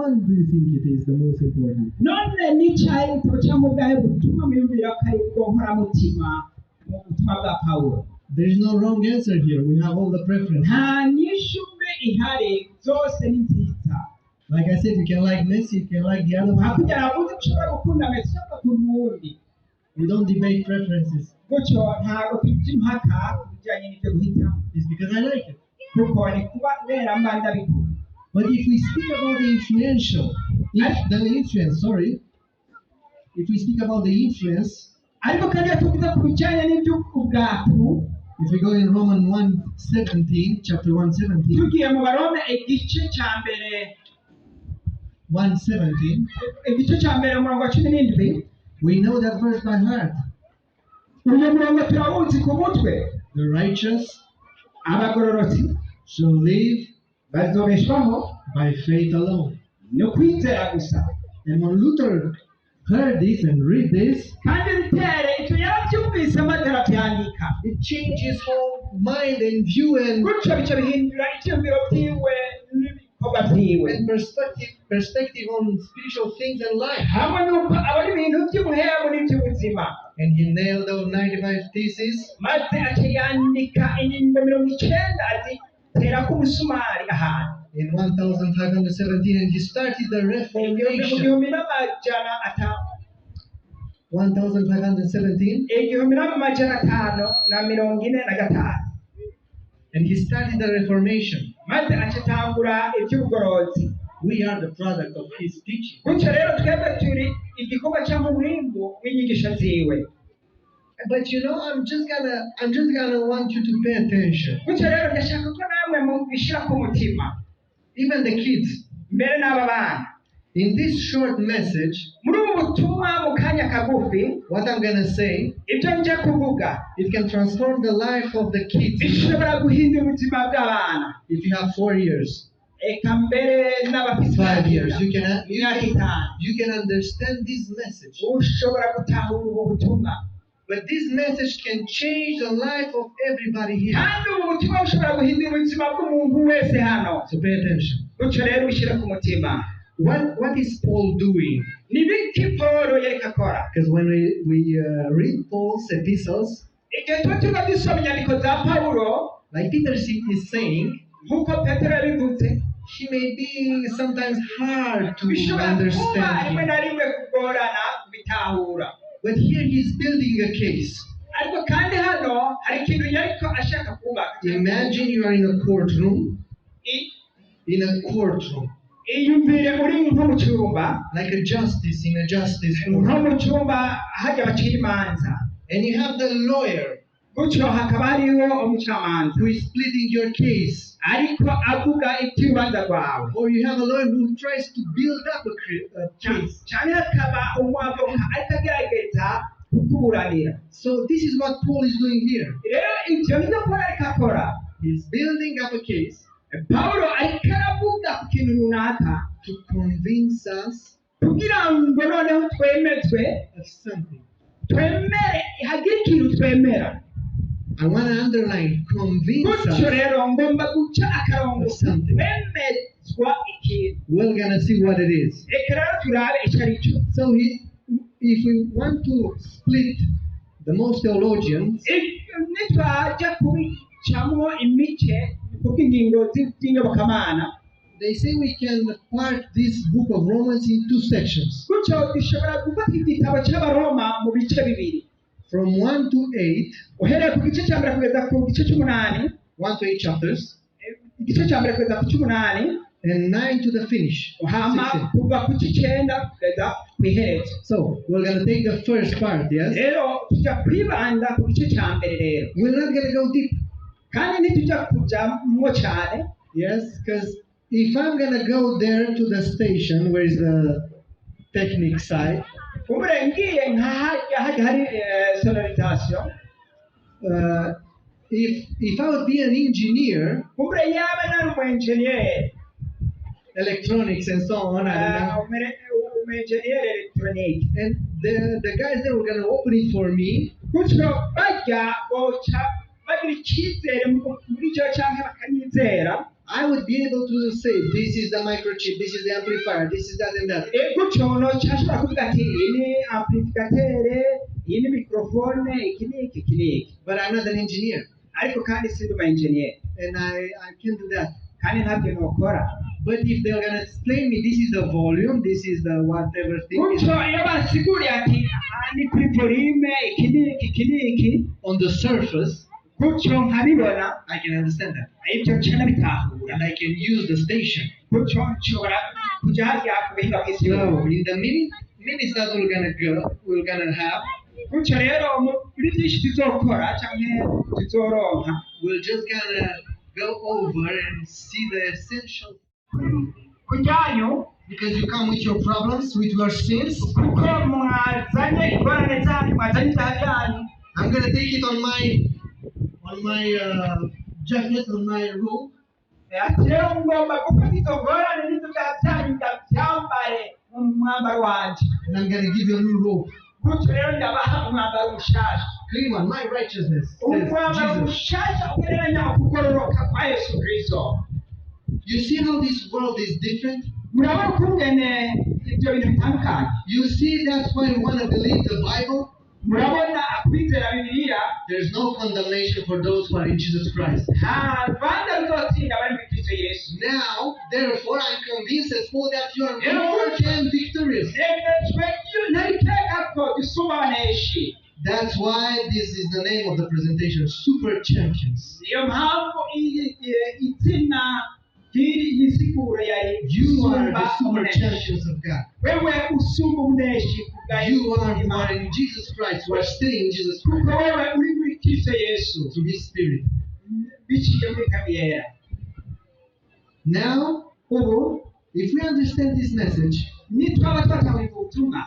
one do you think it is the most important? none n'icyayi cyangwa ubwawe butuma mwiyumvira ko ari bwo nkoramutima mu butumwa bwa Pawulo. There is no wrong answer here. We have all the preferences. nta nyishume ihari, zose ni nziza. Like I said, you can like Messi, you can like the other one. hakurya navuze ko ushobora gukunda Messi cyangwa gukunda uwundi, We don't debate preferences. gutyo ntabwo tujya impaka ku bijyanye n'ibyo guhitamo, It's because I like it. kuko ni kuba kubera mba ndabikunda. But if we speak about the if we speak about the influence, ariko kandi iyo tuvuze ku bijyanye n'iby'ubwaku, if we go in Romans 1:17, chapter 1:17, tugiye mu Baroma igice cya mbere 1:17, igice cya mbere umurongo wa 17, we know that verse by heart. uyu murongo turawuzi ku mutwe. The righteous abagororotsi shall live bazobeshwaho by faith alone. no kwizera gusa. And when Luther heard this and read this, kandi bitere icyo yarabyumvise maze arabyandika, it changed his whole mind and view and gutyo bica bihindura icyumviro byiwe n'ibikorwa byiwe, and perspective on spiritual things and life. hamwe n'uko abona ibintu by'ubuhemu n'iby'ubuzima. And he nailed those 95 theses. maze akiyandika ingingo 90 azitera ku musumari ahantu In 1517, and he started the mu Reformation. gihumbi n'amajana atanu 1517, igihumbi n'amajana atanu na mirongo ine na gatanu, and he started the Reformation. maze acitangura iby'ubugorozi. We are the product of his teaching. gutyo rero twebwe turi igikorwa cyangwa umwimbu w'inyigisho ziwe. But you know, I'm just gonna want you to pay attention. gutyo rero ndashaka ko namwe mubishyira ku mutima, Even the kids. mbere n'aba bana. In this short message, muri ubu butumwa mu kanya kagufi, what I'm gonna say, ibyo njya kuvuga it can transform the life of the kids. bishobora guhindura ubuzima bw'abana. If you have 4 years, eka mbere n'abafite 5 years, imyaka itanu, you can understand this message. ushobora gutahura ubu butumwa. But this message can change the life of everybody here. kandi ubu butumwa bushobora guhindura ubuzima bw'umuntu wese hano. So pay attention. gutyo rero ushyire ku mutima. What is Paul doing? ni biki Pawulo yariko akora? Because when we read Paul's epistles, igihe tuba turimo dusoma inyandiko za Pawulo, like Peter is saying, nk'uko Petero yabivuze, he may be sometimes hard to bishobora kuba understand rimwe him. na rimwe kugorana kubitahura. But here he's building a case. ariko kandi hano hari ikintu yariko ashaka kubaka. Imagine you are in a courtroom. In a courtroom. iyumvire uri nko mu cyumba, Like a justice in a justice nko room. mu cyumba hajya bacira imanza, And you have the lawyer gutyo hakaba hariho umucamanza who is pleading your case. ariko avuga iby'urubanza rwawe, Or you have a lawyer who tries to build up a case. cyane hakaba umwavoka ariko agerageza kukuburanira. So this is what Paul is doing here. rero ibyo nibyo Pawulo ariko akora. He's building up a case Pawulo ariko aravuga ku kintu runaka to convince us kugira ngo noneho twemezwe, of something. twemere hagire ikintu twemera. I want to underline, convince gutyo us. rero ngomba guca akarongo Something. twemezwa ikintu. We're gonna see what it is. reka rero turabe icyo ari cyo. So if we want to split the most theologians, nitwajya kubicamo imice kubw'ingingo z'inyobokamana, they say we can part this book of Romans in 2 sections. gutyo dushobora gufata igitabo cy'abaroma mu bice bibiri, From 1 to 8, uhereye ku gice cya mbere kugeza ku gice cy'umunani, 1 to 8 chapters, igice cya mbere kugeza ku cy'umunani, and 9 to the finish. hama 16. kuva ku cy'icyenda kugeza ku iherezo. So we're gonna take the first part, yes? rero tujya kwibanda ku gice cya mbere rero, We're not gonna go deep, kandi ntitujya kujyamo cyane. yes? Because if I'm gonna go there to the station, where is the technique side, ubure ngiye nkahajya hari sonorization, if I would be an engineer, ubure yaba nari umu engineer, electronics and so on, I don't know, umu engineer electronic, and the guys that were gonna open it for me, gutyo bajya boca bagira icyizere muri cyo cyangwa bakanyizera, I would be able to say, this is the microchip, this is the amplifier, this is that and that. gutyo cyashobora kuvuga ati iyi ni amplificateur, iyi ni microphone, iki ni iki iki ni iki. But I'm not an engineer, ariko kandi sindi umu engineer and I can't do that. kandi ntabyo nokora. But if they're gonna explain me, this is the volume, this is the whatever thing gutyo iyo basiguriye ati aha ni kuri volume, iki ni iki iki ni iki, on the surface, gutyo nkabibona, I can understand that, ibyo nshobora bitahura, and I can use the station. gutyo nshobora kujya hariya ku bihinga by'isi. So in the minutes that we're gonna have, gutyo rero muri byinshi tuzokora cyangwa tuzoronka, we're just gonna go over and see the essential. kujyayo Because you come with your problems, with your sins. kuko mwazanye ingorane zanyu, mwazanye ibyaha byanyu. I'm gonna take it on my jacket, on my robe, ati rero ngomba gufata izo ngorane n'izo byaha byanyu ndabyambare mu mwambaro wanjye. and I'm gonna give you a new robe. gutyo rero ndabaha umwambaro mushasha, Clean one, my righteousness, says umwambaro Jesus. mushasha ugereranya kugororoka kwa Yesu Kristo. You see how this world is different? murabona ukungene ibyo bintu bitandukanye. You see that's why we want to believe the Bible? murabona kwizera Bibiliya There's no condemnation for those who are in Jesus Christ. nta rwanda ruzotsinda bari muri Kristo Yesu. Now, therefore, I'm convinced as well that you are more than victorious. nemejwe iyo ntarikeka ko dusumba abaneshi. That's why this is the name of the presentation, Super Champions. niyo mpamvu izina ry'iyi gisiguro yari You are gusumba the super umuneshi. champions of God. wewe usumba umuneshi kubwa You Yesu are who Imana. are in Jesus Christ, who are staying in Jesus kuko Christ wewe uri muri Kristo Yesu through His Spirit. biciye muri kamiyera. Now, ubu if we understand this message, nitwaba twatahuye ubutumwa,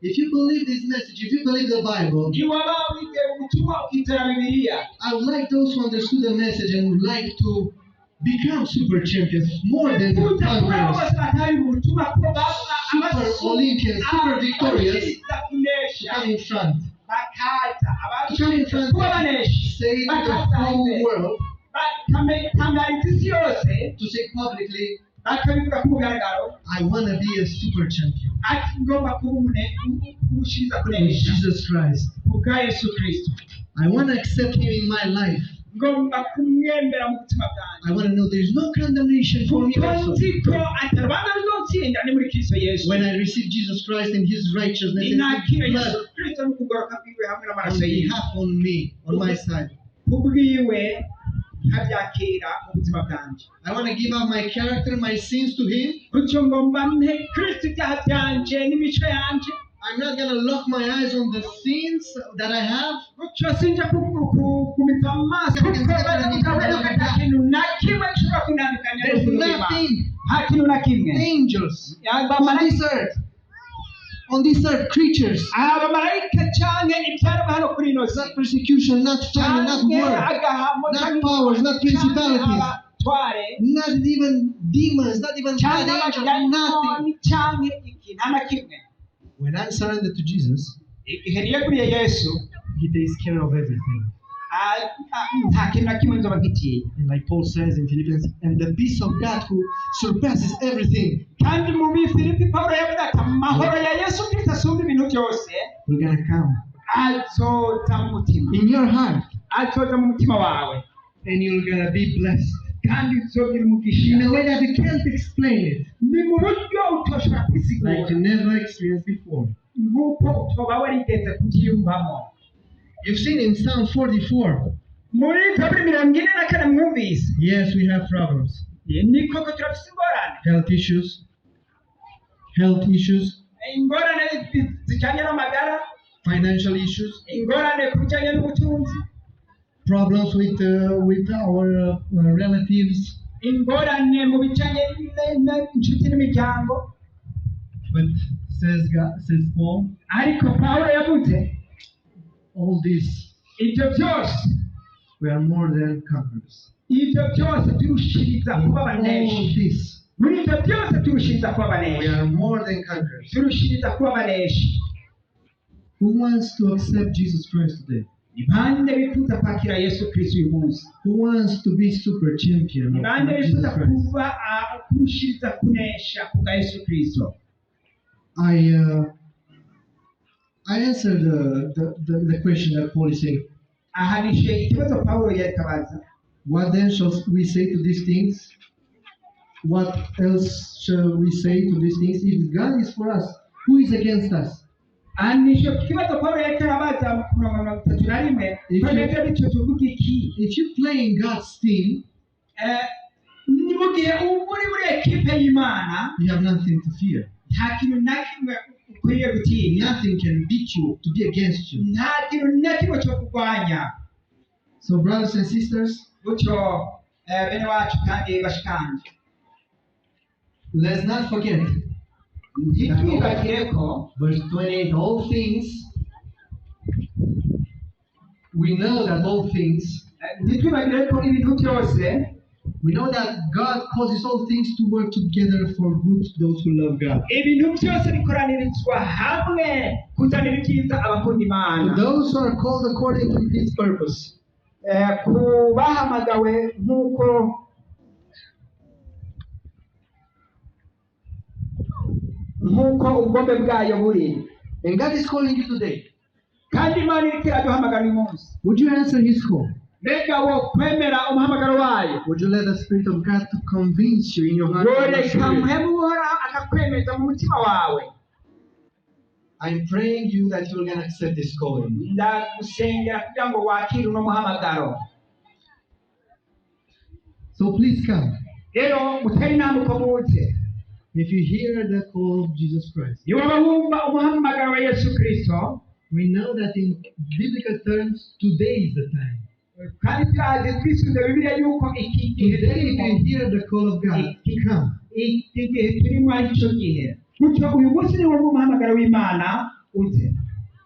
if you believe this message, if you believe the Bible, niwaba wizeye ubutumwa ukizera Bibiliya, I would like those who understood the message and would like to become super champions, more than kuza kuri abo conquerors, bose batahuye ubutumwa ko baba super Olympians, super victorious, abashyize kunesha, come in front. bakaza Come in abashyize front. kuba baneshi, Say to the whole world, bakamariza isi yose, to say publicly, bakabivuga ku mugaragaro I want to be a super champion. ati ngomba kuba umushyize In kunesha Jesus Christ. kubwa Yesu Kristo. I want to accept Him in my life. ngomba kumwemera mu buzima bwanjye. I want to know there is no condemnation for me kuko also. nzi ko atarubanda ruzotsinda ni muri Kristo Yesu. When I receive Jesus Christ and His righteousness and ninakira His Yesu blood Kristo no kugoroka kwiwe hamwe on n'amaraso yiwe, behalf on me, on my side. kubwiwe nkabyakira mu buzima bwanjye. I want to give up my character, my sins to Him. gutyo ngomba mpe Kristo ibyaha byanjye n'imico yanjye. I'm not going to lock my eyes on the sins that I have. gutyo sinjya kumita amaso kuko baramukaweruka nta kintu na kimwe nshobora kunandikanya There's n'ubuzima. nothing, nta kintu na kimwe. angels on abamarayika this earth. On this earth, creatures. abamarayika cyangwa ibyaremwe hano kuri ino si, Not persecution, not famine, not cyangwa war, agahamo, not cyangwa powers, not principalities, abatware, not even demons, not even bad cyangwa angels, nothing. abadayimoni, cyangwa iki nta na kimwe. When I surrender to Jesus, igihe niyeguriye Yesu, He takes care of everything. nta kintu na kimwe nzoba nkitiye. And like Paul says in Philippians, and the peace of God who surpasses everything, kandi mu Bifilipi Pawulo yavuze ati amahoro ya Yesu Kristo asumba ibintu byose we're gonna come azoza mu mutima, in your heart, azoza mu mutima wawe, and you're gonna be blessed kandi uzogira umugisha in a way that you can't explain it, ni mu buryo utoshobora like kwisigura, you never experienced before. nk'uko utoba warigeze kubyiyumvamo. You've seen in Psalm 44. muri Zaburi 44 mwumvise, Yes, we have problems, ni koko turafite ingorane, health issues, ingorane zijyanye n'amagara, financial issues, ingorane ku bijyanye n'ubutunzi, problems with our relatives. ingorane mu bijyanye n'inshuti n'imiryango. But says Paul, ariko Pawulo yavuze all this ibyo byose, we are more than conquerors. ibyo byose turushiriza In kuba all abaneshi. this, muri ibyo byose turushiriza kuba we abaneshi, are more than conquerors. turushiriza kuba abaneshi. Who wants to accept Jesus Christ today? Ibande bifuza kwakira Yesu Kristo uyu munsi. Who wants to be super champion Ibande of bifuza Jesus Christ? kuba kurushiriza kunesha kubwa Yesu Kristo. I answered the question that Paul is saying. Ahanishe ikibazo Paulo yatabaza. What then shall we say to these things? What else shall we say to these things? If God is for us, who is against us? Ahanishe ikibazo Paulo yatabaza mu kurongo 31. Twebwe bityo tuvuga iki? If you play in God's team, nimugihe muri ekipe y'Imana, you have nothing to fear. nta kintu na kimwe ukwiye gutinya. Nothing can beat you, to be against you. Nta kintu na kimwe cyo kurwanya. So, brothers and sisters, Gutyo bene wacu kandi bashikanje, let's not forget ntitwibagire ko verse 28, all things, we know that all things, ntitwibagire ko ibintu byose, we know that God causes all things to work together for good to those who love God. ibintu byose bikoranirizwa hamwe kuzanira ibyiza abakunda To Imana, those who are called according to His purpose. ku bahamagawe nk'uko ubwombe bwayo buri. And God is calling you today. Kandi Imana iriko iraduhamagara uyu munsi. Would you answer His call? Mbega wo kwemera umuhamagaro wayo? Would you let the Spirit of God to convince you in your heart? and your Yoreka spirit? muhemu buhora akakwemeza mu mutima wawe. I'm praying you that you're going to accept this calling. Ndagusengera kugira ngo wakire uno muhamagaro. So please come. Rero mutari nambuko muze. If you hear the call of Jesus Christ, Iyo wumva umuhamagaro wa Yesu Kristo, we know that in biblical terms, today is the time. kandi turazi twisubiza Bibiliya yuko iki gihe Today, if turimo, you hear the call of God, come. iki gihe turimo ari cyo gihe. Gutyo uyu munsi ni wo muhamagaro w'Imana uze.